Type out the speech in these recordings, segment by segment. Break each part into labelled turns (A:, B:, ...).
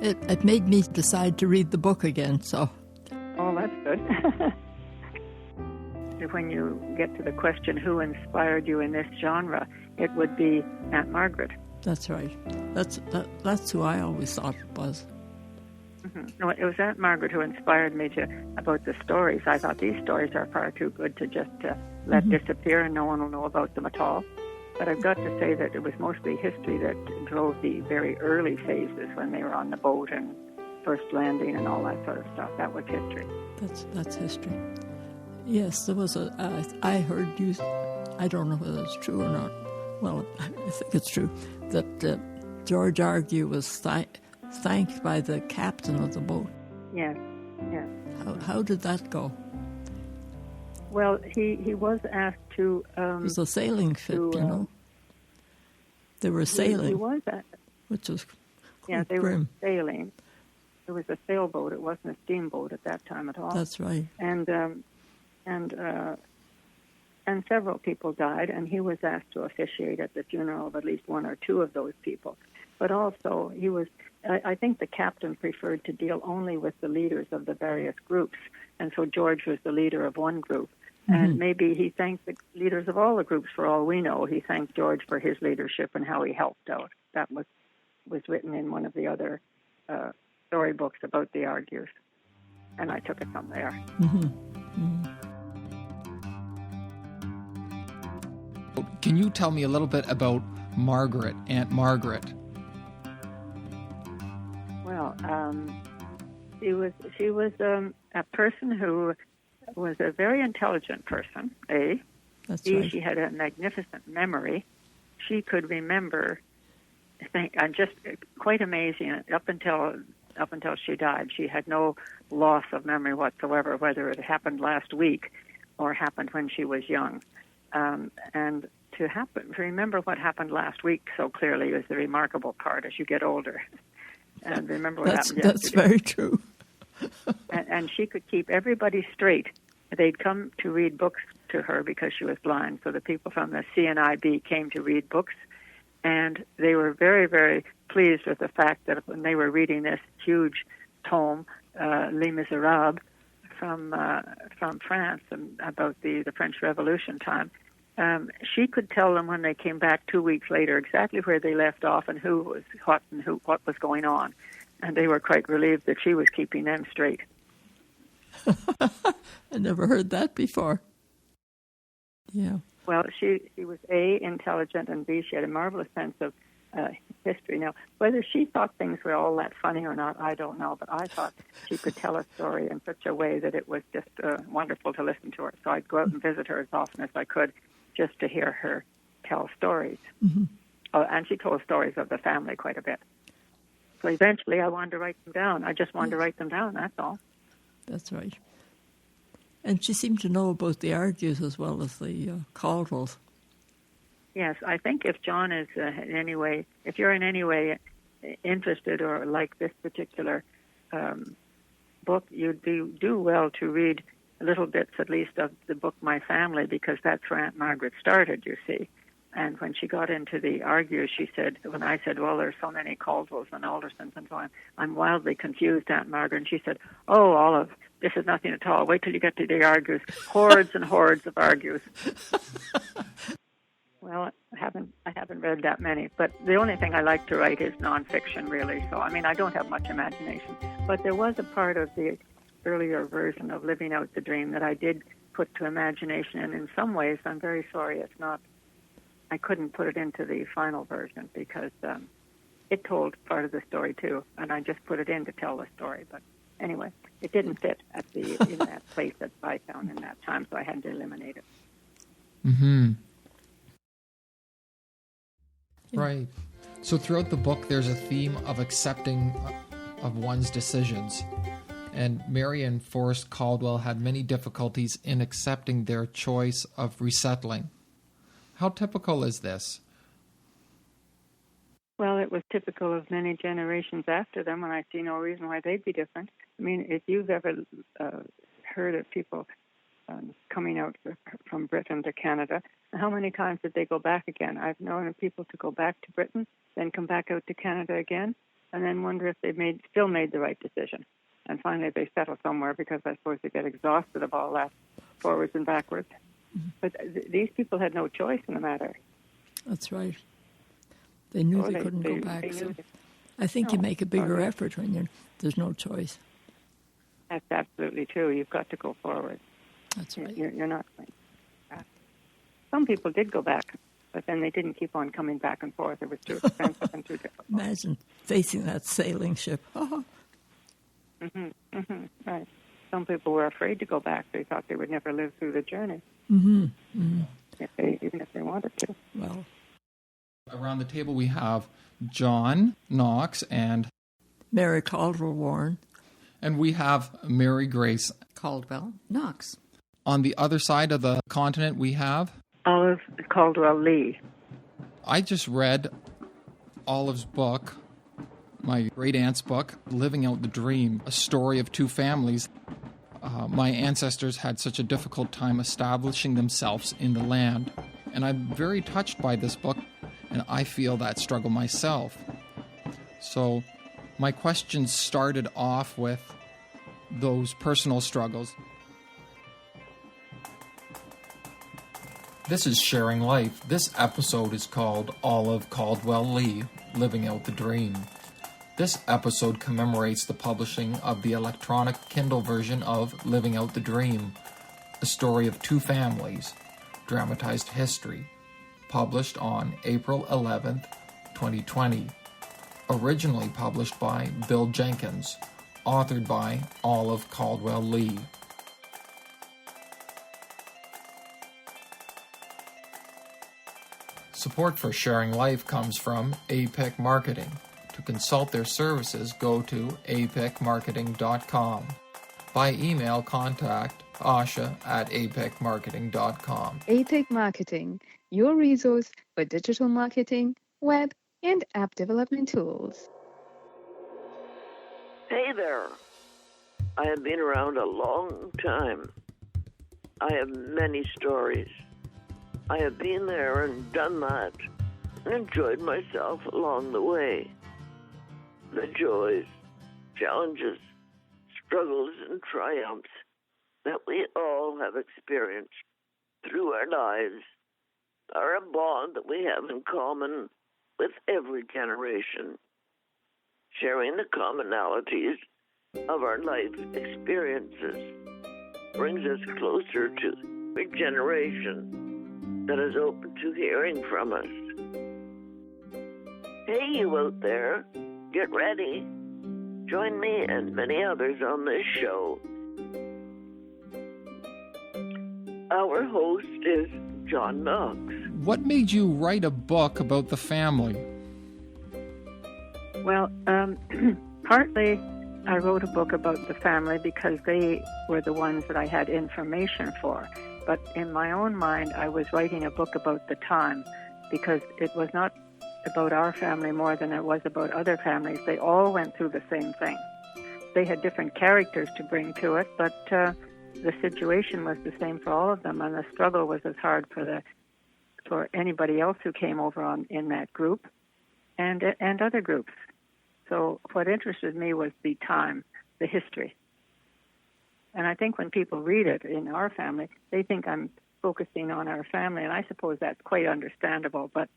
A: It made me decide to read the book again, so.
B: Oh, that's good. When you get to the question, who inspired you in this genre, it would be Aunt Margaret.
A: That's right. That's who I always thought it was.
B: Mm-hmm. No, it was Aunt Margaret who inspired me about the stories. I thought these stories are far too good to just let disappear and no one will know about them at all. But I've got to say that it was mostly history that drove the very early phases when they were on the boat and first landing and all that sort of stuff. That was history.
A: That's history. Yes, there was I heard you, I don't know whether it's true or not. Well, I think it's true, that George Argue was thanked by the captain of the boat.
B: Yes, yes.
A: How did that go?
B: Well, he was asked to...
A: it was a sailing fit, They were sailing. He was which was quite grim.
B: Were sailing. It was a sailboat. It wasn't a steamboat at that time at all.
A: That's right.
B: And several people died, and he was asked to officiate at the funeral of at least one or two of those people. But also, I think the captain preferred to deal only with the leaders of the various groups, and so George was the leader of one group. And maybe he thanked the leaders of all the groups, for all we know. He thanked George for his leadership and how he helped out. That was written in one of the other storybooks about the Argues. And I took it from there.
C: Can you tell me a little bit about Margaret, Aunt Margaret?
B: Well, she was a person who was a very intelligent person, A.
A: That's
B: B,
A: right.
B: she had a magnificent memory. She could remember, just quite amazing, up until she died. She had no loss of memory whatsoever, whether it happened last week or happened when she was young. And to remember what happened last week so clearly is the remarkable part as you get older. And remember what happened yesterday.
A: That's very true.
B: and she could keep everybody straight. They'd come to read books to her because she was blind. So the people from the CNIB came to read books, and they were very, very pleased with the fact that when they were reading this huge tome, Les Miserables, from France and about the French Revolution time, she could tell them when they came back 2 weeks later exactly where they left off and who was what and what was going on. And they were quite relieved that she was keeping them straight.
A: I never heard that before. Yeah.
B: Well, she was A, intelligent, and B, she had a marvelous sense of history. Now, whether she thought things were all that funny or not, I don't know, but I thought she could tell a story in such a way that it was just wonderful to listen to her. So I'd go out and visit her as often as I could just to hear her tell stories. Oh, and she told stories of the family quite a bit. So eventually I wanted to write them down. I just wanted to write them down, that's all. That's
A: right. And she seemed to know about the Argues as well as the Caldwells.
B: Yes, I think if John is if you're in any way interested or like this particular book, you'd do well to read little bits at least of the book My Family, because that's where Aunt Margaret started, you see. And when she got into the Argues, she said, when I said, well, there's so many Caldwells and Aldersons and so on, I'm wildly confused, Aunt Margaret. And she said, oh, Olive, this is nothing at all. Wait till you get to the Argues. Hordes and hordes of Argues. Well, I haven't read that many, but the only thing I like to write is nonfiction, really. So, I mean, I don't have much imagination. But there was a part of the earlier version of Living Out the Dream that I did put to imagination, and in some ways, I'm very sorry I couldn't put it into the final version because it told part of the story too, and I just put it in to tell the story. But anyway, it didn't fit at in that place that I found in that time, so I had to eliminate it.
C: Mm-hmm. Right. So throughout the book, there's a theme of accepting of one's decisions. And Mary and Forrest Caldwell had many difficulties in accepting their choice of resettling. How typical is this?
B: Well, it was typical of many generations after them, and I see no reason why they'd be different. I mean, if you've ever heard of people coming out from Britain to Canada, how many times did they go back again? I've known people to go back to Britain, then come back out to Canada again. and then wonder if they still made the right decision. And finally they settle somewhere because I suppose they get exhausted of all that forwards and backwards. Mm-hmm. But these people had no choice in the matter.
A: That's right. They knew they couldn't go back. So I think you make a bigger effort when there's no choice.
B: That's absolutely true. You've got to go forward.
A: That's right.
B: You're not going back. Some people did go back, but then they didn't keep on coming back and forth. It was too expensive and too difficult.
A: Imagine facing that sailing ship.
B: Right. Some people were afraid to go back. They thought they would never live through the journey,
A: even
B: if they wanted to.
A: Well,
C: around the table we have John Knox and
A: Mary Caldwell Warren.
C: And we have Mary Grace
D: Caldwell Knox.
C: On the other side of the continent, we have
B: Olive Caldwell Lee.
C: I just read Olive's book, my great-aunt's book, Living Out the Dream, a story of two families. My ancestors had such a difficult time establishing themselves in the land, and I'm very touched by this book, and I feel that struggle myself. So my questions started off with those personal struggles. This is Sharing Life. This episode is called Olive Caldwell Lee, Living Out the Dream. This episode commemorates the publishing of the electronic Kindle version of Living Out the Dream, a story of two families, Dramatized History, published on April 11th, 2020. Originally published by Bill Jenkins, authored by Olive Caldwell Lee. Support for Sharing Life comes from APIC Marketing. To consult their services, go to apicmarketing.com. By email, contact asha@apicmarketing.com.
E: APIC Marketing, your resource for digital marketing, web, and app development tools.
F: Hey there. I have been around a long time. I have many stories. I have been there and done that and enjoyed myself along the way. The joys, challenges, struggles, and triumphs that we all have experienced through our lives are a bond that we have in common with every generation. Sharing the commonalities of our life experiences brings us closer to every generation that is open to hearing from us. Hey, you out there, get ready. Join me and many others on this show. Our host is John Knox.
C: What made you write a book about the family?
B: Well, partly I wrote a book about the family because they were the ones that I had information for. But in my own mind, I was writing a book about the time because it was not about our family more than it was about other families. They all went through the same thing. They had different characters to bring to it, but the situation was the same for all of them, and the struggle was as hard for anybody else who came over in that group and other groups. So what interested me was the time, the history. And I think when people read it in our family, they think I'm focusing on our family, and I suppose that's quite understandable. But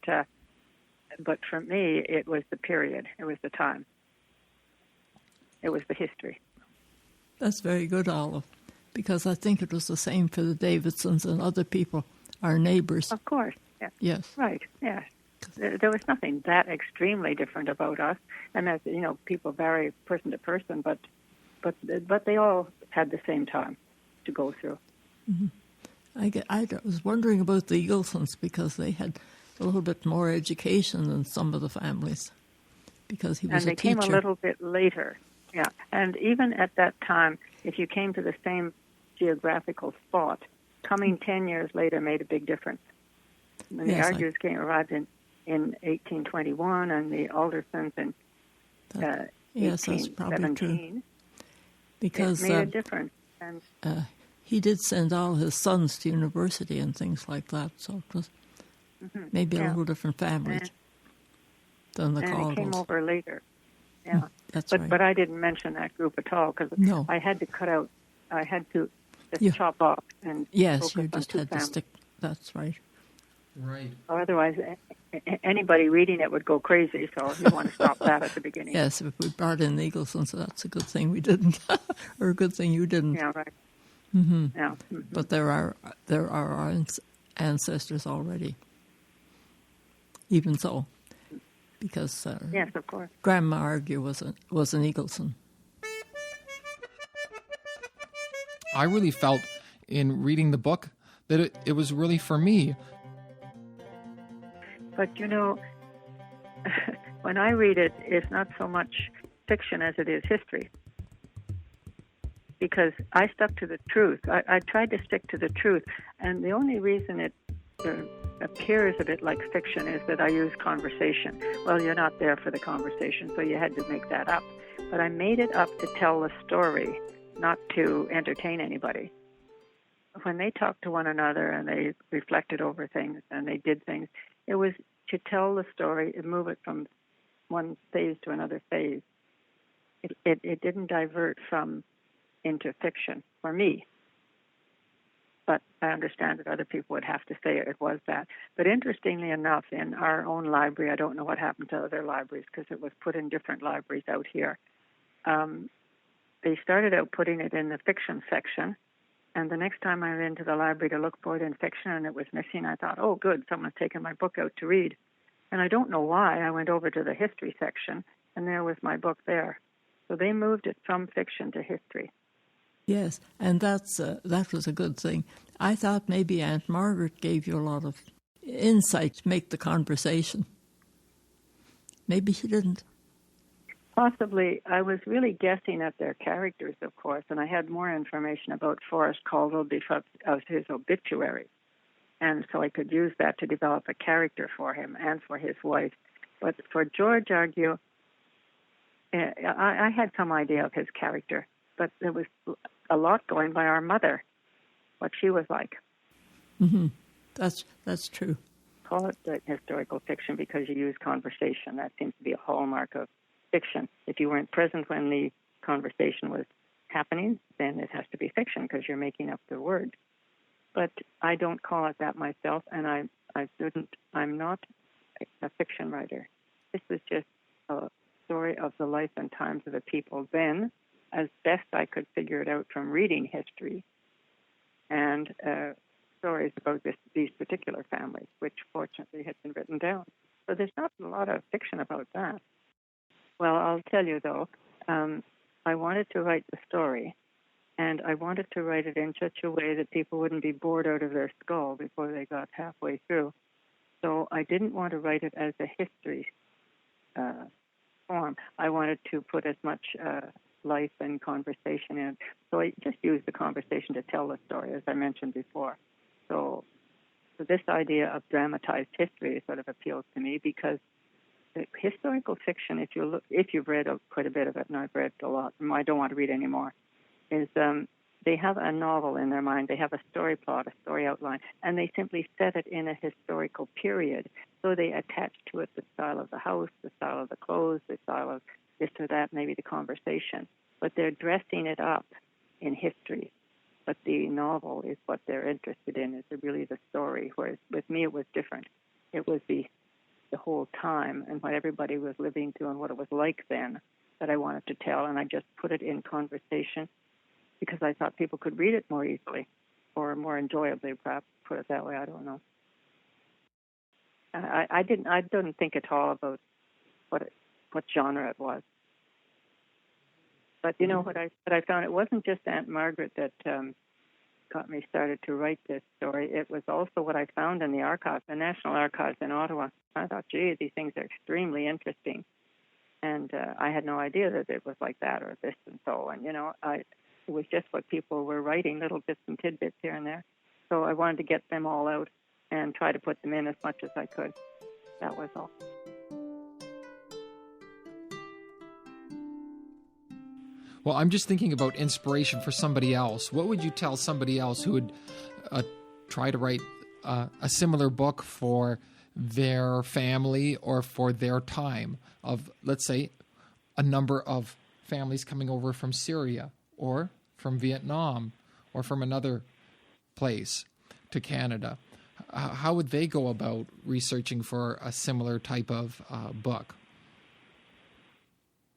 B: for me, it was the period. It was the time. It was the history.
A: That's very good, Olive, because I think it was the same for the Davidsons and other people, our neighbors.
B: Of course. Yeah.
A: Yes.
B: Right. Yes. There was nothing that extremely different about us, and as you know, people vary person to person, but they all had the same time to go through.
A: Mm-hmm. I was wondering about the Eaglesons because they had a little bit more education than some of the families, because he was a teacher.
B: And they came a little bit later, yeah. And even at that time, if you came to the same geographical spot, coming 10 years later made a big difference. When the Argues arrived in 1821, and the Aldersons in 1817.
A: Because
B: it made a difference. And
A: he did send all his sons to university and things like that, so it was maybe a little different family than the Caldwells.
B: And he came over later. Yeah,
A: That's
B: but
A: right.
B: but I didn't mention that group at all because
A: No.
B: I had to cut out. I had to just
A: Yeah.
B: chop off and
A: Yes,
B: focus
A: you
B: on
A: just
B: two
A: had to
B: families.
A: stick. That's right.
C: Right.
B: Otherwise, anybody reading it would go crazy. So you want to stop that at the beginning.
A: Yes, if we brought in the Eagleson, so that's a good thing we didn't, or a good thing you didn't.
B: Yeah, right.
A: Mm-hmm.
B: Yeah.
A: But there are our ancestors already. Even so, because
B: Yes, of course.
A: Grandma Argue was an Eagleson.
C: I really felt in reading the book that it was really for me.
B: But when I read it, it's not so much fiction as it is history. Because I stuck to the truth. I tried to stick to the truth. And the only reason it appears a bit like fiction is that I use conversation. Well, you're not there for the conversation, so you had to make that up. But I made it up to tell the story, not to entertain anybody. When they talked to one another and they reflected over things and they did things, it was to tell the story and move it from one phase to another phase. It didn't divert into fiction for me. But I understand that other people would have to say it was that. But interestingly enough, in our own library, I don't know what happened to other libraries because it was put in different libraries out here. They started out putting it in the fiction section. And the next time I went into the library to look for it in fiction and it was missing, I thought, oh, good, someone's taken my book out to read. And I don't know why. I went over to the history section, and there was my book there. So they moved it from fiction to history.
A: Yes, and that was a good thing. I thought maybe Aunt Margaret gave you a lot of insight to make the conversation. Maybe she didn't.
B: Possibly. I was really guessing at their characters, of course, and I had more information about Forrest Caldwell because of his obituary. And so I could use that to develop a character for him and for his wife. But for George Argue, I had some idea of his character, but there was a lot going by our mother, what she was like.
A: Mm-hmm. That's true.
B: Call it historical fiction because you use conversation. That seems to be a hallmark of fiction. If you weren't present when the conversation was happening, then it has to be fiction because you're making up the words. But I don't call it that myself, and I'm not a fiction writer. This was just a story of the life and times of the people then, as best I could figure it out from reading history, and stories about these particular families, which fortunately had been written down. So there's not a lot of fiction about that. Well, I'll tell you, though, I wanted to write the story, and I wanted to write it in such a way that people wouldn't be bored out of their skull before they got halfway through. So I didn't want to write it as a history form. I wanted to put as much life and conversation in. So I just used the conversation to tell the story, as I mentioned before. So this idea of dramatized history sort of appeals to me because historical fiction, if you've read quite a bit of it, and I've read a lot, and I don't want to read any more, is they have a novel in their mind. They have a story plot, a story outline, and they simply set it in a historical period. So they attach to it the style of the house, the style of the clothes, the style of this or that, maybe the conversation. But they're dressing it up in history. But the novel is what they're interested in, is really the story, whereas with me it was different. It was the whole time and what everybody was living through and what it was like then that I wanted to tell, and I just put it in conversation because I thought people could read it more easily or more enjoyably, perhaps, put it that way. I don't know. I didn't think at all about what genre it was. But you know what I found? It wasn't just Aunt Margaret that got me started to write this story. It was also what I found in the archives, the National Archives in Ottawa. I thought, gee, these things are extremely interesting. And I had no idea that it was like that or this and so. And, it was just what people were writing, little bits and tidbits here and there. So I wanted to get them all out and try to put them in as much as I could. That was all.
C: Well, I'm just thinking about inspiration for somebody else. What would you tell somebody else who would try to write a similar book for their family or for their time of, let's say, a number of families coming over from Syria or from Vietnam or from another place to Canada. How would they go about researching for a similar type of book?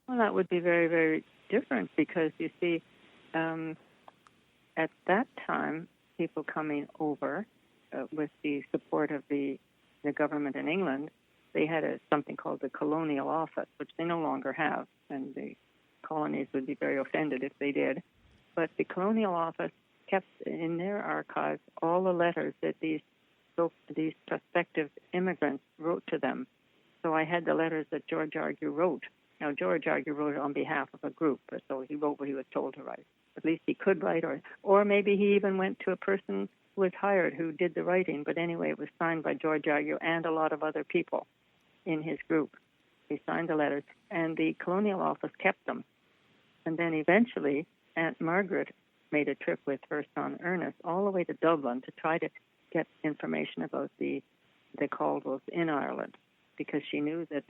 B: Well, that would be very, very different because, you see, at that time, people coming over with the support of the government in England, they had something called the Colonial Office, which they no longer have, and the colonies would be very offended if they did. But the Colonial Office kept in their archives all the letters that these prospective immigrants wrote to them. So I had the letters that George Argue wrote. Now, George Argue wrote it on behalf of a group, so he wrote what he was told to write. At least he could write, or maybe he even went to a person who was hired who did the writing. But anyway, it was signed by George Argue and a lot of other people in his group. He signed the letters, and the Colonial Office kept them. And then eventually, Aunt Margaret made a trip with her son Ernest all the way to Dublin to try to get information about the Caldwells in Ireland, because she knew that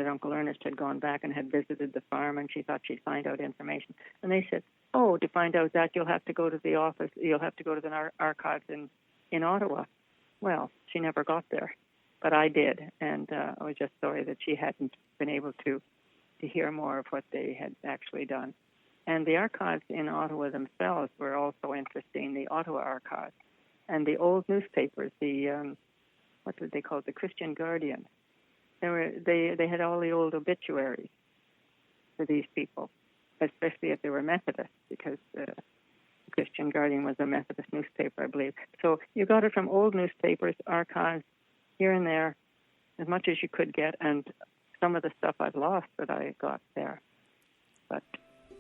B: Uncle Ernest had gone back and had visited the farm, and she thought she'd find out information. And they said, "Oh, to find out that, you'll have to go to the office. You'll have to go to the archives in Ottawa." Well, she never got there, but I did, and I was just sorry that she hadn't been able to hear more of what they had actually done. And the archives in Ottawa themselves were also interesting. The Ottawa Archives and the old newspapers, what did they call it? The Christian Guardian. They had all the old obituaries for these people, especially if they were Methodists, because the Christian Guardian was a Methodist newspaper, I believe. So you got it from old newspapers, archives, here and there, as much as you could get, and some of the stuff I've lost that I got there. But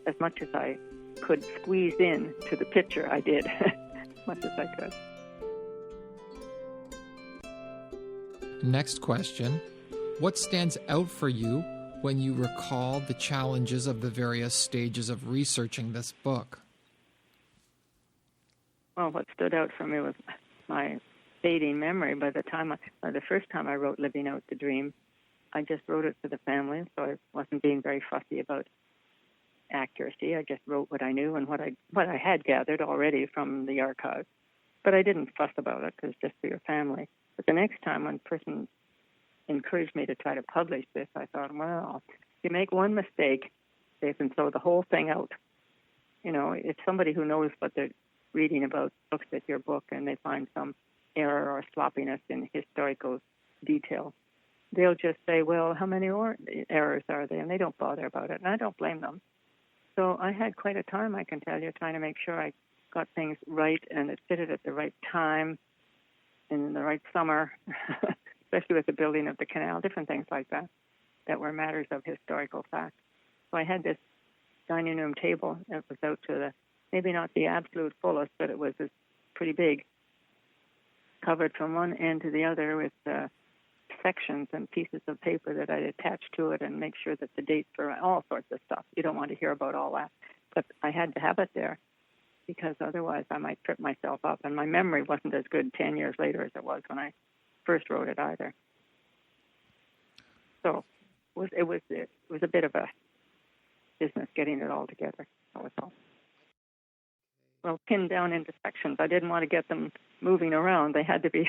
B: as much as I could squeeze in to the picture, I did, as much as I could.
C: Next question. What stands out for you when you recall the challenges of the various stages of researching this book?
B: Well, what stood out for me was my fading memory. By the first time I wrote Living Out the Dream, I just wrote it for the family, so I wasn't being very fussy about accuracy. I just wrote what I knew and what I had gathered already from the archives. But I didn't fuss about it because it's just for your family. But the next time when a person encouraged me to try to publish this, I thought, well, if you make one mistake, they can throw the whole thing out. You know, it's somebody who knows what they're reading about, looks at your book, and they find some error or sloppiness in historical detail. They'll just say, well, how many errors are there? And they don't bother about it, and I don't blame them. So I had quite a time, I can tell you, trying to make sure I got things right and it fitted at the right time, in the right summer, especially with the building of the canal, different things like that were matters of historical fact. So I had this dining room table that was out to maybe not the absolute fullest, but it was pretty big, covered from one end to the other with sections and pieces of paper that I'd attach to it and make sure that the dates were all sorts of stuff. You don't want to hear about all that. But I had to have it there because otherwise I might trip myself up, and my memory wasn't as good 10 years later as it was when I first wrote it either. So it was a bit of a business getting it all together. That was all. Well, pinned down into sections. I didn't want to get them moving around. They had to be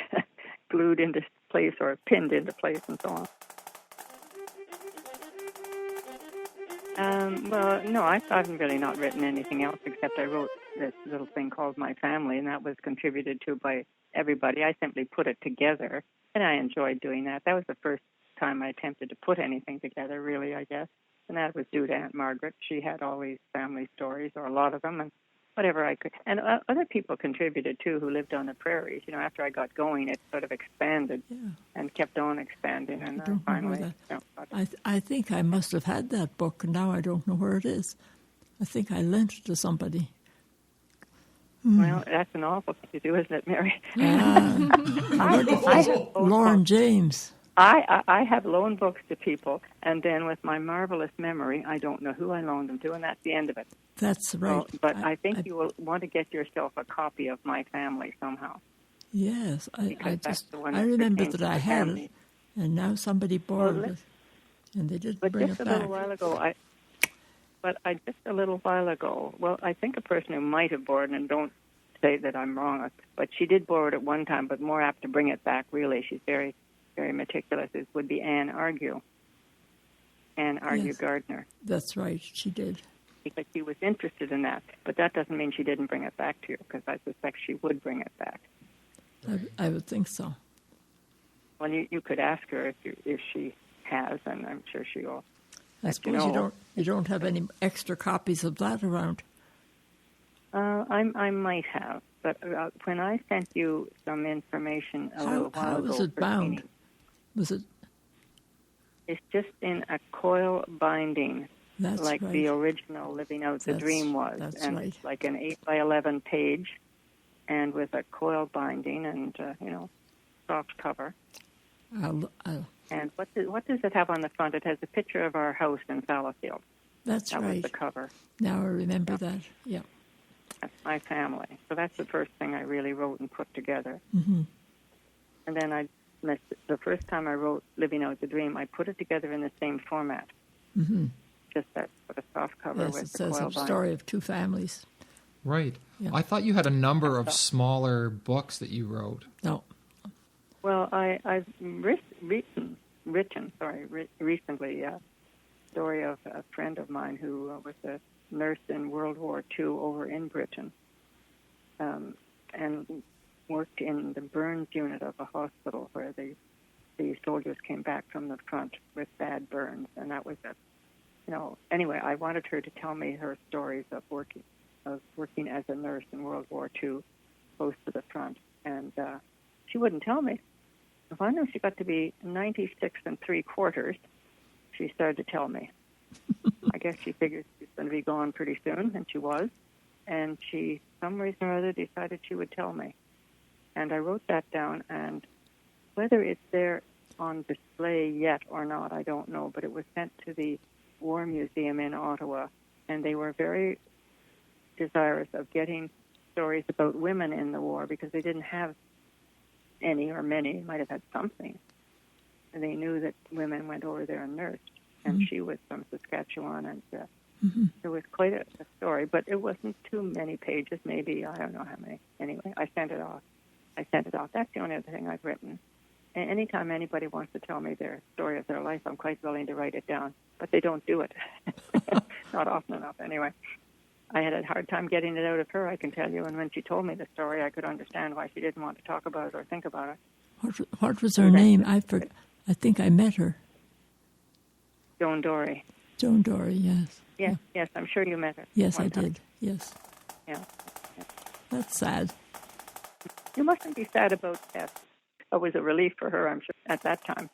B: glued into place or pinned into place and so on. Well, no, I've really not written anything else except I wrote this little thing called My Family, and that was contributed to by everybody. I simply put it together, and I enjoyed doing that. That was the first time I attempted to put anything together, really, I guess, and that was due to Aunt Margaret. She had all these family stories, or a lot of them, and whatever I could. And other people contributed, too, who lived on the prairies. You know, after I got going, it sort of expanded and kept on expanding. And finally,
A: I think I must have had that book, and now I don't know where it is. I think I lent it to somebody.
B: Well, that's an awful thing to do, isn't it, Mary?
A: Lauren James.
B: I have loaned books to people, and then with my marvelous memory, I don't know who I loaned them to, and that's the end of it.
A: That's right.
B: So, but I think you will want to get yourself a copy of My Family somehow.
A: Yes, I remember that I had it, and now somebody borrowed it. And they didn't
B: But
A: bring
B: just
A: it
B: a
A: back.
B: little while ago, just a little while ago, well, I think a person who might have borrowed, and don't say that I'm wrong, but she did borrow it at one time, but more apt to bring it back, really. She's very, very meticulous. It would be Anne Argue
A: Yes.
B: Gardner,
A: That's right, she did.
B: because she was interested in that. But that doesn't mean she didn't bring it back to you, because I suspect she would bring it back.
A: I would think so.
B: Well, you could ask her if she has, and I'm sure she will.
A: I suppose you don't have any extra copies of that around.
B: I might have, but when I sent you some information a little while
A: How
B: ago,
A: was it
B: for
A: bound?
B: cleaning,
A: Was it?
B: it's just in a coil binding,
A: That's
B: like
A: right.
B: the original Living Out the Dream was,
A: that's
B: and
A: right.
B: it's like an 8x11 page, and with a coil binding and soft cover.
A: I'll,
B: And what does it have on the front? It has a picture of our house in Fallowfield.
A: that's
B: That
A: right.
B: was the cover.
A: Now I remember that. Yeah.
B: That's my family. So that's the first thing I really wrote and put together.
A: Mm-hmm.
B: And then the first time I wrote Living Out the Dream, I put it together in the same format.
A: Mm-hmm.
B: Just that sort of soft cover
A: Yes,
B: with
A: it
B: the
A: says
B: coil
A: a
B: binding.
A: story of two families.
C: Right.
A: Yeah.
C: I thought you had a number of smaller books that you wrote.
A: No.
B: Well, I've written recently a story of a friend of mine who was a nurse in World War II over in Britain, and worked in the burns unit of a hospital where the soldiers came back from the front with bad burns, and that was anyway, I wanted her to tell me her stories of working as a nurse in World War II, close to the front, and she wouldn't tell me. Finally, she got to be 96 3/4. She started to tell me. I guess she figured she was going to be gone pretty soon, and she was. And she, some reason or other, decided she would tell me. And I wrote that down, and whether it's there on display yet or not, I don't know, but it was sent to the War Museum in Ottawa, and they were very desirous of getting stories about women in the war because they didn't have any or many, might have had something. And they knew that women went over there and nursed, and she was from Saskatchewan, and it was quite a story, but it wasn't too many pages, maybe, I don't know how many. Anyway, I sent it off. That's the only other thing I've written. And anytime anybody wants to tell me their story of their life, I'm quite willing to write it down, but they don't do it. Not often enough, anyway. I had a hard time getting it out of her, I can tell you, and when she told me the story, I could understand why she didn't want to talk about it or think about it.
A: What was her name? I think I met her.
B: Joan Dory.
A: Joan Dory, yes.
B: Yes, I'm sure you met her.
A: Yes,
B: one
A: I
B: time.
A: did. Yes.
B: Yeah.
A: That's sad.
B: You mustn't be sad about that. It was a relief for her, I'm sure, at that time.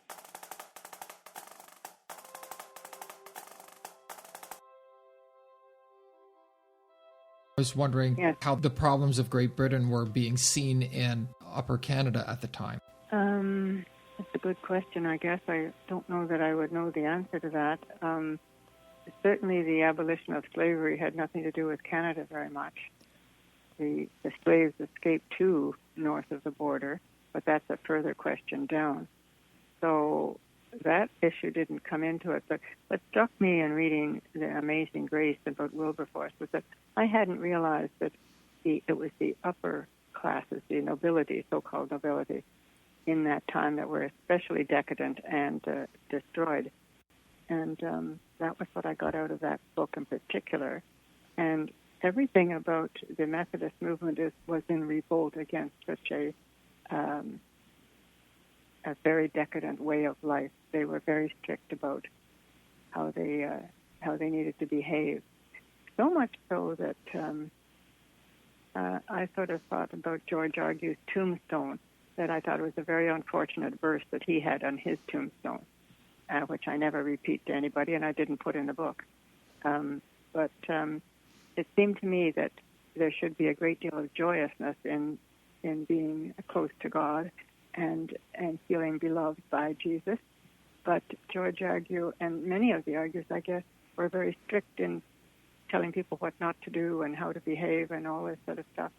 C: I was wondering how the problems of Great Britain were being seen in Upper Canada at the time.
B: That's a good question, I guess. I don't know that I would know the answer to that. Certainly the abolition of slavery had nothing to do with Canada very much. The slaves escaped to north of the border, but that's a further question down. So that issue didn't come into it. But what struck me in reading The Amazing Grace about Wilberforce was that I hadn't realized that it was the upper classes, the nobility, so-called nobility, in that time that were especially decadent and destroyed. And that was what I got out of that book in particular. And everything about the Methodist movement was in revolt against such a very decadent way of life. They were very strict about how they needed to behave. So much so that I sort of thought about George Argue's tombstone, that I thought it was a very unfortunate verse that he had on his tombstone, which I never repeat to anybody, and I didn't put in the book. But it seemed to me that there should be a great deal of joyousness in being close to God and feeling beloved by Jesus. But George Argue, and many of the Argues, I guess, were very strict in telling people what not to do and how to behave and all this sort of stuff.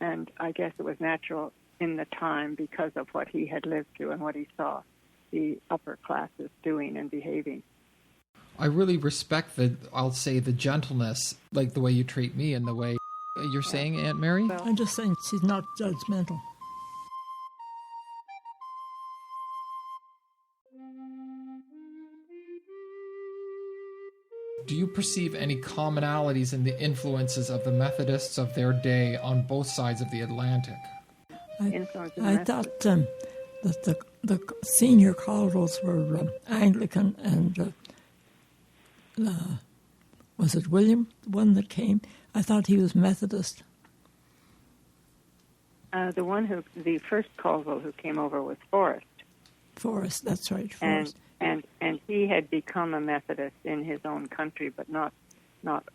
B: And I guess it was natural in the time because of what he had lived through and what he saw the upper classes doing and behaving.
C: I really respect I'll say the gentleness, like the way you treat me and the way you're saying, Aunt Mary?
B: Well,
A: I'm just saying she's not judgmental.
C: Do you perceive any commonalities in the influences of the Methodists of their day on both sides of the Atlantic?
A: I thought that the senior Caldwells were Anglican, and was it William, the one that came? I thought he was Methodist.
B: The first Caldwell who came over was Forrest.
A: Forrest, that's right, Forrest.
B: And he had become a Methodist in his own country, but not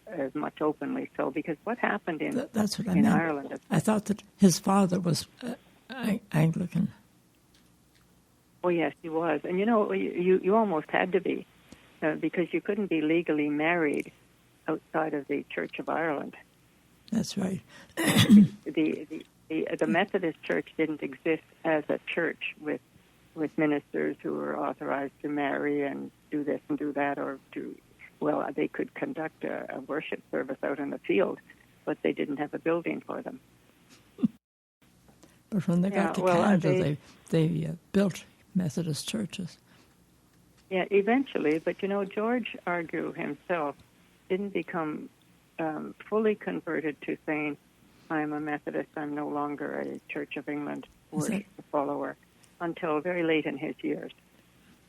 B: as much openly so, because what happened
A: that's what I meant.
B: Ireland?
A: I thought that his father was Anglican.
B: Oh yes, he was, and you almost had to be, because you couldn't be legally married outside of the Church of Ireland.
A: That's right.
B: The Methodist Church didn't exist as a church with ministers who were authorized to marry and do this and do that, or they could conduct a worship service out in the field, but they didn't have a building for them.
A: But when they got to Canada, they built Methodist churches.
B: Yeah, eventually, but George Argue himself didn't become fully converted to saying, I'm a Methodist, I'm no longer a Church of England worship follower, until very late in his years.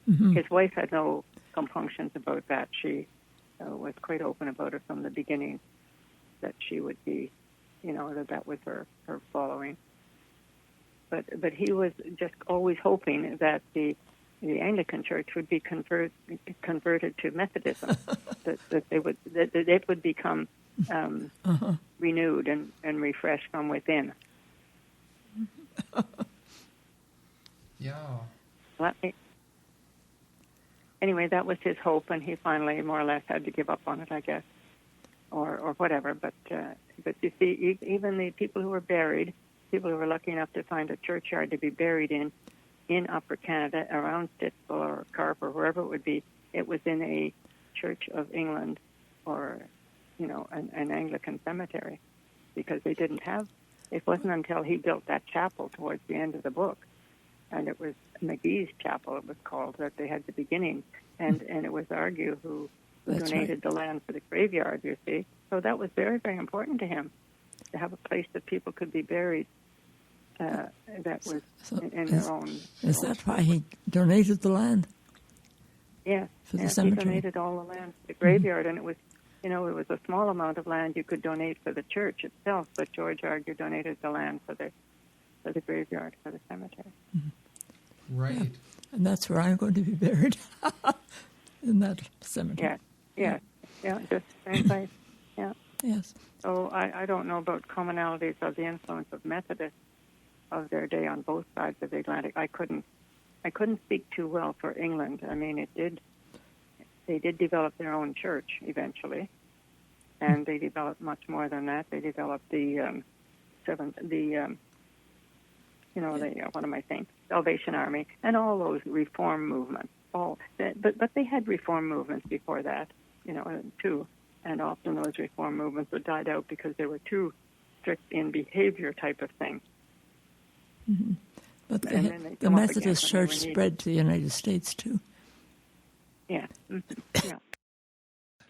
A: Mm-hmm.
B: His wife had no compunctions about that. She was quite open about it from the beginning, that she would be, that was her following. But he was just always hoping that the Anglican Church would be converted to Methodism, that it would become renewed and refreshed from within.
C: Yeah.
B: Anyway, that was his hope, and he finally more or less had to give up on it, I guess, or whatever. But you see, even the people who were buried, people who were lucky enough to find a churchyard to be buried in Upper Canada, around Stittsville or Carp or wherever it would be, it was in a Church of England or, an Anglican cemetery, because they didn't have. It wasn't until he built that chapel towards the end of the book, and it was McGee's Chapel, it was called, that they had the beginning, and it was Argue who donated the land for the graveyard, you see. So that was very, very important to him, to have a place that people could be buried that was in their own.
A: Is that why he donated the land?
B: Yes,
A: for the cemetery.
B: He donated all the land for the graveyard, and it was, it was a small amount of land you could donate for the church itself, but George Argue donated the land for the graveyard, for the cemetery.
A: Mm-hmm.
C: Right.
A: Yeah. And that's where I'm going to be buried, in that cemetery.
B: Yeah, just same place. Yeah.
A: Yes.
B: So I don't know about commonalities of the influence of Methodists of their day on both sides of the Atlantic. I couldn't speak too well for England. I mean, they did develop their own church eventually, and they developed much more than that. They developed the Salvation Army, and all those reform movements. But they had reform movements before that, too. And often those reform movements would died out because they were too strict in behavior type of thing.
A: Mm-hmm. But the Methodist Church spread to the United States, too.
B: Yeah. Mm-hmm. Yeah.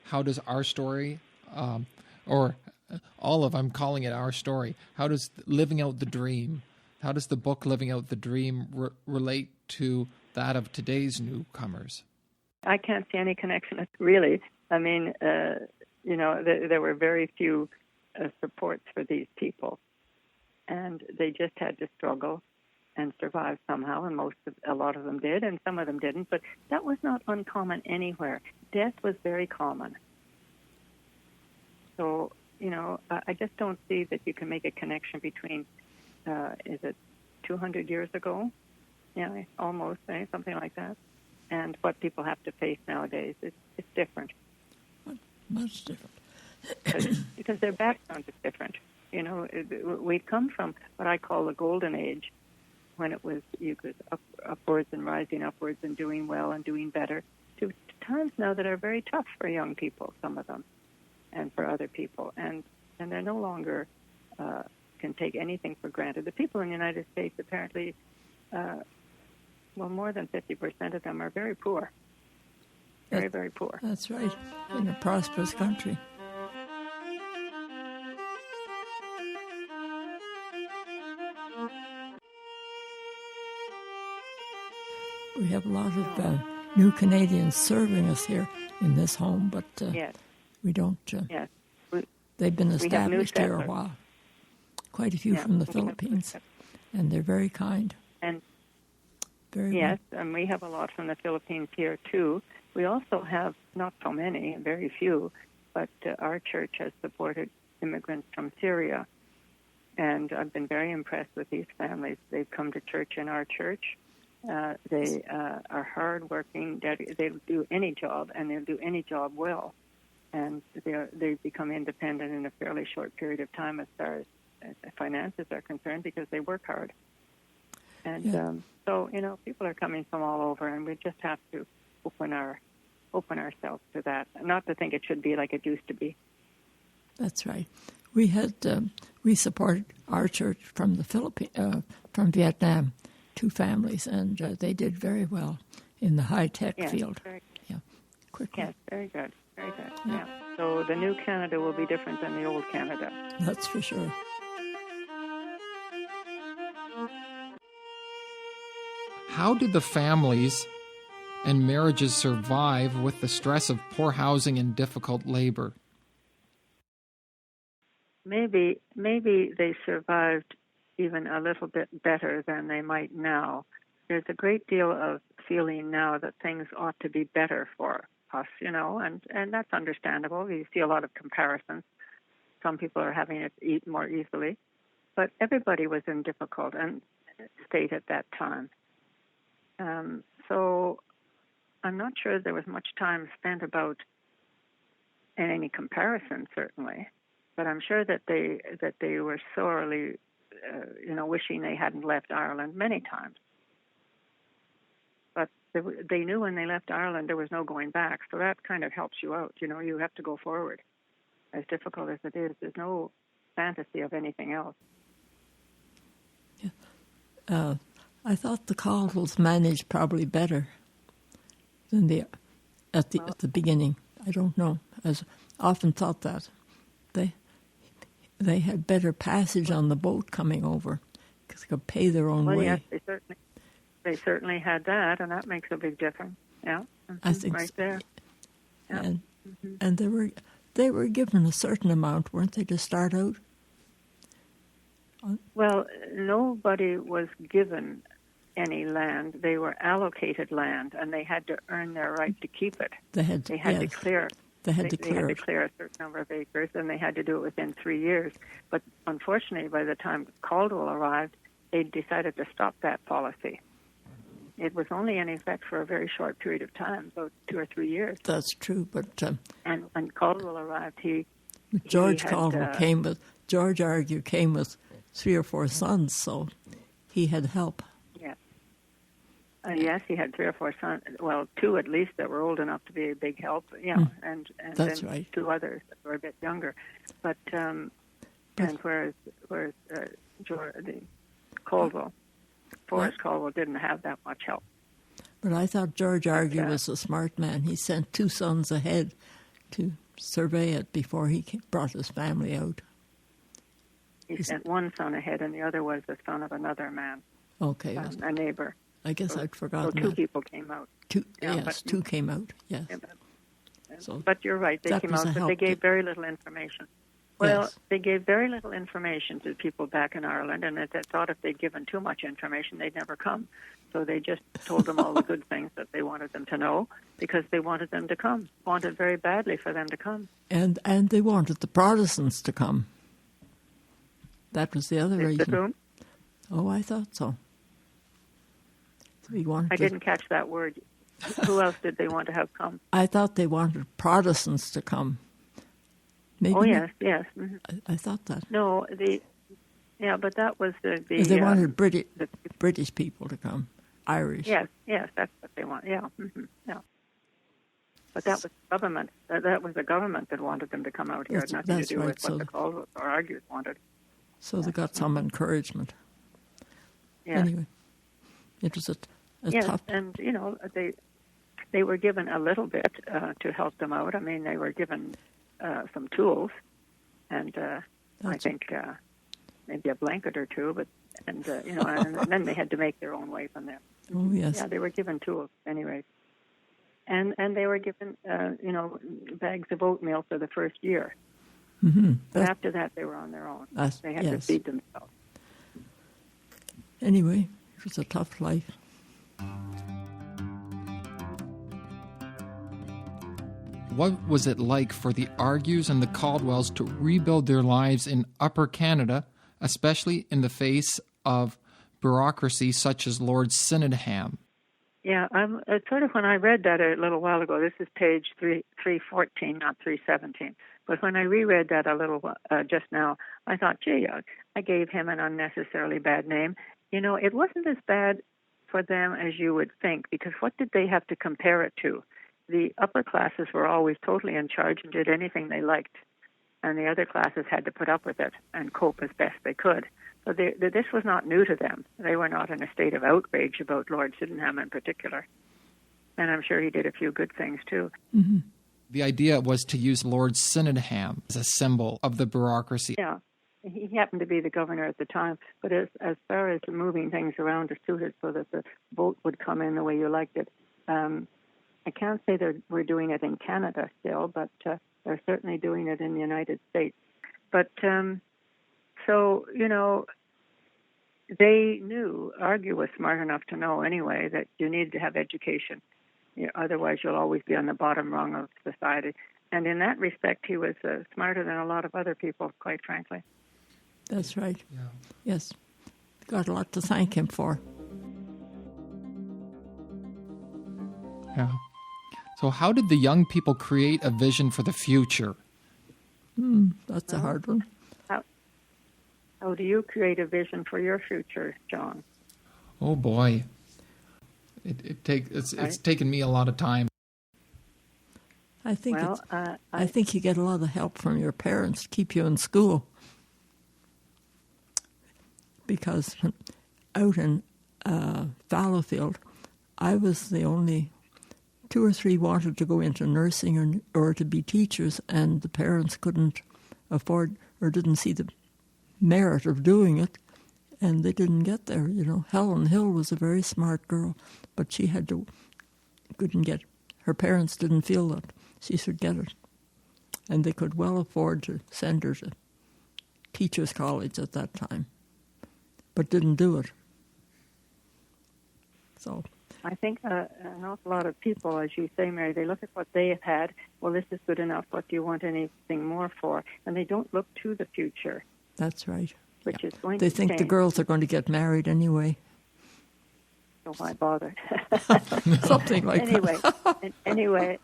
C: How does our story, or Olive, I'm calling it our story, how does living out the dream, how does the book Living Out the Dream relate to that of today's newcomers?
B: I can't see any connection, really. I mean, there were very few supports for these people, and they just had to struggle and survive somehow, and a lot of them did, and some of them didn't, but that was not uncommon anywhere. Death was very common. So, I just don't see that you can make a connection between, is it 200 years ago? Yeah, almost, something like that. And what people have to face nowadays, it's different.
A: Much different.
B: Because their background is different. We've come from what I call the golden age, when it was you could upwards and rising upwards and doing well and doing better, to times now that are very tough for young people, some of them, and for other people, and they're no longer can take anything for granted. The people in the United States apparently, more than 50% of them are very poor, very poor.
A: That's right, in a prosperous country. We have a lot of new Canadians serving us here in this home, but
B: Yes.
A: we don't.
B: Yes.
A: They've been
B: We have new
A: established here a
B: settlers.
A: while. Quite a few
B: Yeah,
A: from the
B: we have new
A: Philippines,
B: settlers.
A: and they're very kind.
B: And
A: Very
B: yes, and we have a lot from the Philippines here too. We also have not so many, very few, but our church has supported immigrants from Syria, and I've been very impressed with these families. They've come to church in our church. They are hardworking. They'll do any job, and they'll do any job well. And they become independent in a fairly short period of time as far as finances are concerned because they work hard. And so, people are coming from all over, and we just have to open ourselves to that. Not to think it should be like it used to be.
A: That's right. We supported our church from the from Vietnam, 2 families, and they did very well in the high-tech field. Quickly.
B: Yes, very good. Very good. Yeah. So the new Canada will be different than the old Canada.
A: That's for sure.
C: How did the families and marriages survive with the stress of poor housing and difficult labor?
B: Maybe they survived even a little bit better than they might now. There's a great deal of feeling now that things ought to be better for us, and that's understandable. You see a lot of comparisons. Some people are having it eat more easily, but everybody was in difficult state at that time. So I'm not sure there was much time spent in any comparison, certainly, but I'm sure that they were sorely, wishing they hadn't left Ireland many times. But they knew when they left Ireland there was no going back, so that kind of helps you out. You have to go forward. As difficult as it is, there's no fantasy of anything else.
A: Yeah. I thought the Caldwells managed probably better than at the beginning. I don't know. I often thought that they had better passage on the boat coming over because they could pay their own way.
B: Yes, they certainly had that, and that makes a big difference. Yeah,
A: I think
B: right
A: so.
B: there. Yeah.
A: And they were given a certain amount, weren't they, to start out?
B: Well, nobody was given any land. They were allocated land, and they had to earn their right to keep it. They had to clear.
A: They had to clear
B: a certain number of acres, and they had to do it within 3 years. But unfortunately, by the time Caldwell arrived, they decided to stop that policy. It was only in effect for a very short period of time, about 2 or 3 years.
A: That's true, but
B: and when Caldwell arrived,
A: George Argue came with 3 or 4 sons, so he had help.
B: Yes, he had 3 or 4 sons. Well, 2 at least that were old enough to be a big help. Yeah, and
A: that's
B: then
A: right.
B: 2 others that were a bit younger. But whereas Caldwell, Forrest Caldwell didn't have that much help.
A: But I thought George Argue was a smart man. He sent 2 sons ahead to survey it before he brought his family out.
B: He sent 1 son ahead, and the other was the son of another man.
A: Okay,
B: a neighbor.
A: I guess I'd forgotten
B: that. So 2
A: that.
B: people came out.
A: 2 came out, yes.
B: But you're right, they came out, but they gave very little information. Well,
A: yes.
B: They gave very little information to people back in Ireland, and they thought if they'd given too much information, they'd never come. So they just told them all the good things that they wanted them to know because they wanted them to come, wanted very badly for them to come.
A: And they wanted the Protestants to come. That was the other reason.
B: Whom?
A: Oh, I thought so.
B: I didn't catch that word. Who else did they want to have come?
A: I thought they wanted Protestants to come. Maybe
B: yes. Mm-hmm.
A: I thought that.
B: No, but that was the
A: they wanted British people to come, Irish.
B: Yes, that's what they want. Yeah, mm-hmm. Yeah. But that was government. That was the government that wanted them to come out here. It had nothing to do with what the Caldwells or Argues wanted.
A: So they got some encouragement.
B: Yeah.
A: Anyway, it was a tough...
B: and, they were given a little bit to help them out. I mean, they were given some tools, and I think maybe a blanket or two, and then they had to make their own way from there.
A: Oh, yes.
B: Yeah, they were given tools anyway. And they were given, bags of oatmeal for the first year.
A: Mm-hmm.
B: But after that, they were on their own. They had to feed themselves.
A: Anyway, it was a tough life.
C: What was it like for the Argues and the Caldwells to rebuild their lives in Upper Canada, especially in the face of bureaucracy such as Lord Sydenham?
B: Yeah, it's sort of when I read that a little while ago. This is page 314, not 317. But when I reread that a little just now, I thought, gee, I gave him an unnecessarily bad name. It wasn't as bad for them as you would think, because what did they have to compare it to? The upper classes were always totally in charge and did anything they liked, and the other classes had to put up with it and cope as best they could. So this was not new to them. They were not in a state of outrage about Lord Sydenham in particular. And I'm sure he did a few good things, too.
A: Mm-hmm.
C: The idea was to use Lord Sydenham as a symbol of the bureaucracy.
B: Yeah, he happened to be the governor at the time. But as far as moving things around to suit it so that the vote would come in the way you liked it, I can't say we're doing it in Canada still, but they're certainly doing it in the United States. But, they knew, Argue was smart enough to know anyway, that you needed to have education. Otherwise, you'll always be on the bottom rung of society. And in that respect, he was smarter than a lot of other people, quite frankly.
A: That's right.
C: Yeah.
A: Yes. Got a lot to thank him for.
C: Yeah. So how did the young people create a vision for the future?
A: That's a hard one.
B: How do you create a vision for your future, John?
C: Oh boy, it's taken me a lot of time.
A: I think I think you get a lot of help from your parents to keep you in school, because out in Fallowfield, I was the only 2 or 3 wanted to go into nursing or to be teachers, and the parents couldn't afford or didn't see the merit of doing it, and they didn't get there. Helen Hill was a very smart girl, but she couldn't get. Her parents didn't feel that she should get it, and they could well afford to send her to teachers' college at that time, but didn't do it. So
B: I think an awful lot of people, as you say, Mary, they look at what they have had. Well, this is good enough. What do you want anything more for? And they don't look to the future.
A: That's right.
B: Which is going
A: they
B: to
A: think
B: change.
A: The girls are going to get married anyway.
B: So why bother?
A: Something like
B: that. Anyway,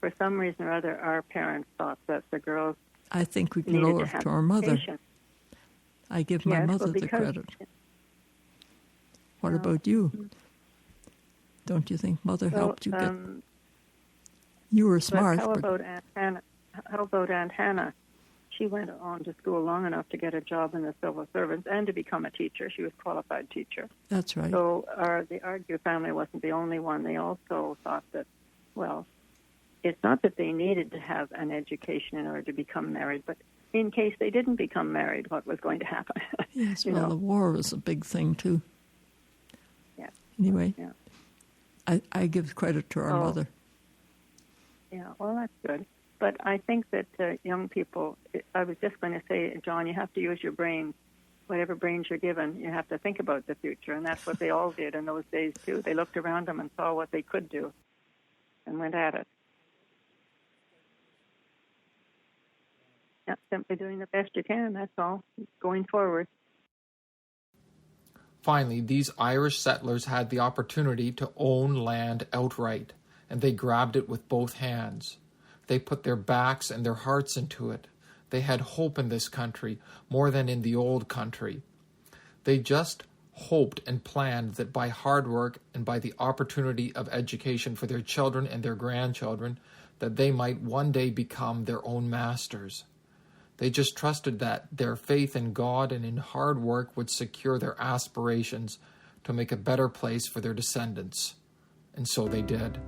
B: for some reason or other, our parents thought that the girls
A: I think we can owe it to our mother. I give my mother the credit. What about you? Don't you think Mother helped you get... You were smart.
B: How about Aunt Hannah? How about Aunt Hannah? She went on to school long enough to get a job in the civil service and to become a teacher. She was a qualified teacher.
A: That's right.
B: So the Argue family wasn't the only one. They also thought that, well, it's not that they needed to have an education in order to become married, but in case they didn't become married, what was going to happen?
A: Yes, the war was a big thing, too.
B: Yeah.
A: Anyway,
B: yeah.
A: I give credit to our mother.
B: Yeah, well, that's good. But I think that young people, I was just going to say, John, you have to use your brains. Whatever brains you're given, you have to think about the future. And that's what they all did in those days, too. They looked around them and saw what they could do and went at it. Yeah, simply doing the best you can, that's all, going forward.
C: Finally, these Irish settlers had the opportunity to own land outright, and they grabbed it with both hands. They put their backs and their hearts into it. They had hope in this country more than in the old country. They just hoped and planned that by hard work and by the opportunity of education for their children and their grandchildren, that they might one day become their own masters. They just trusted that their faith in God and in hard work would secure their aspirations to make a better place for their descendants. And so they did.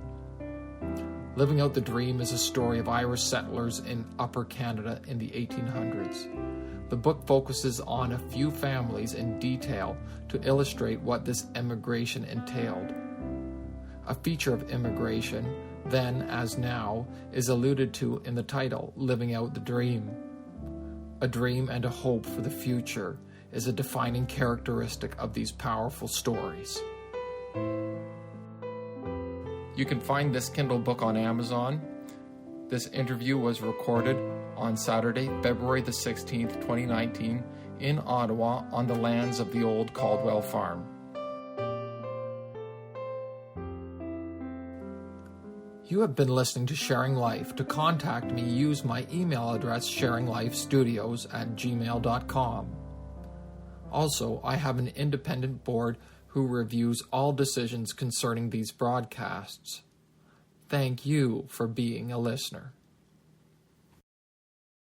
C: Living Out the Dream is a story of Irish settlers in Upper Canada in the 1800s. The book focuses on a few families in detail to illustrate what this emigration entailed. A feature of immigration, then as now, is alluded to in the title, Living Out the Dream. A dream and a hope for the future is a defining characteristic of these powerful stories. You can find this Kindle book on Amazon. This interview was recorded on Saturday, February the 16th, 2019, in Ottawa on the lands of the old Caldwell farm. You have been listening to Sharing Life. To contact me, use my email address, sharinglifestudios@gmail.com. Also, I have an independent board who reviews all decisions concerning these broadcasts. Thank you for being a listener.